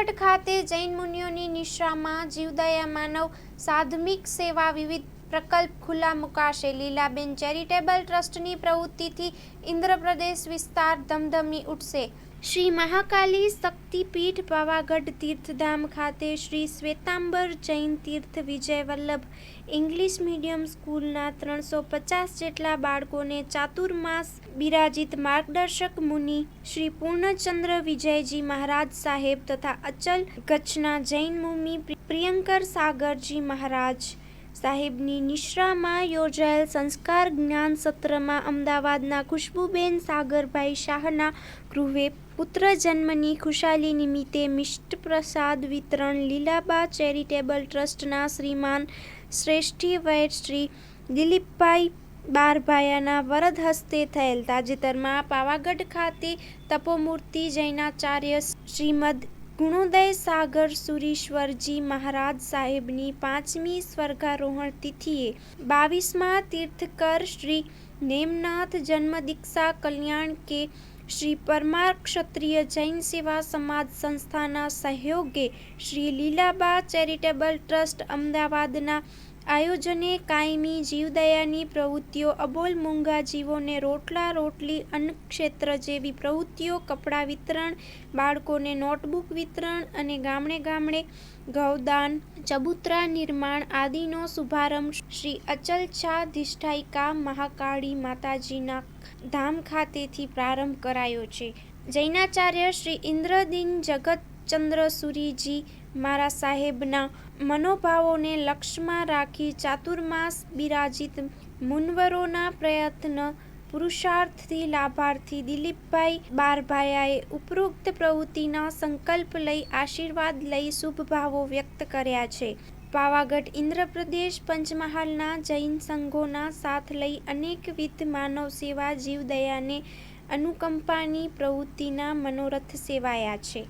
પાવાગઢ ખાતે જૈન મુનિઓની નિશ્રામાં જીવદયા માનવ સાધમિક સેવા વિવિધ પ્રકલ્પ ખુલ્લા મુકાશે. લીલાબેન ચેરિટેબલ ટ્રસ્ટની પ્રવૃત્તિથી ઇન્દ્રપ્રદેશ વિસ્તાર ધમધમી ઉઠશે. શ્રી મહાકાલી શક્તિપીઠ પાવાગઢ તીર્થધામ ખાતે શ્રી શ્વેતાંબર જૈન તીર્થ વિજય વલ્લભ ઇંગ્લિશ મીડિયમ સ્કૂલના 350 જેટલા બાળકોને ચાતુર્માસ બિરાજિત માર્ગદર્શક મુનિ શ્રી પૂર્ણચંદ્ર વિજયજી મહારાજ સાહેબ તથા અચલ કચ્છના જૈન મુનિ પ્રિયંકર સાગરજી મહારાજ સાહેબની નિશ્રામાં યોજાયેલ સંસ્કાર જ્ઞાન સત્રમાં અમદાવાદના ખુશ્બુબેન સાગરભાઈ શાહના ગૃહે પુત્ર જન્મની ખુશાલી નિમિત્તે મિષ્ટ પ્રસાદ વિતરણ લીલાબા ચેરિટેબલ ટ્રસ્ટના શ્રીમાન શ્રેષ્ઠી વૈદ શ્રી દિલીપભાઈ બારભાયાના વરદ હસ્તે થયેલ. તાજેતરમાં પાવાગઢ ખાતે તપોમૂર્તિ જૈનાચાર્ય શ્રીમદ ગુણોદય સાગર સુરીશ્વરજી મહારાજ સાહેબની 5મી સ્વર્ગારોહણ તિથિએ 22મા તીર્થકર શ્રી નેમનાથ જન્મદીક્ષા કલ્યાણ કે શ્રી પરમાર ક્ષત્રિય જૈન સેવા સમાજ સંસ્થાના સહયોગે શ્રી લીલાબા ચેરિટેબલ ટ્રસ્ટ અમદાવાદના આયોજને કાયમી જીવદયાની પ્રવૃત્તિઓ અબોલ મૂંગા જીવોને રોટલા રોટલી અન્નક્ષેત્ર જેવી પ્રવૃત્તિઓ કપડાં વિતરણ બાળકોને નોટબુક વિતરણ અને ગામડે ગામડે ગૌદાન ચબૂતરા નિર્માણ આદિનો શુભારંભ શ્રી અચલછાધિષ્ઠાયિકા મહાકાળી માતાજીના ધામ ખાતેથી પ્રારંભ કરાયો છે. જૈનાચાર્ય શ્રી ઇન્દ્રદીન જગતચંદ્ર સુરીજી મારા સાહેબના મનોભાવોને લક્ષ્યમાં રાખી ચાતુર્માસ બિરાજિત મુનવરોના પ્રયત્ન પુરુષાર્થથી લાભાર્થી દિલીપભાઈ બારભાયાએ ઉપરોક્ત પ્રવૃત્તિના સંકલ્પ લઈ આશીર્વાદ લઈ શુભ ભાવો વ્યક્ત કર્યા છે. પાવાગઢ ઇન્દ્રપ્રદેશ પંચમહાલના જૈન સંઘોના સાથ લઈ અનેકવિધ માનવ સેવા જીવદયાને અનુકંપાની પ્રવૃત્તિના મનોરથ સેવાયા છે.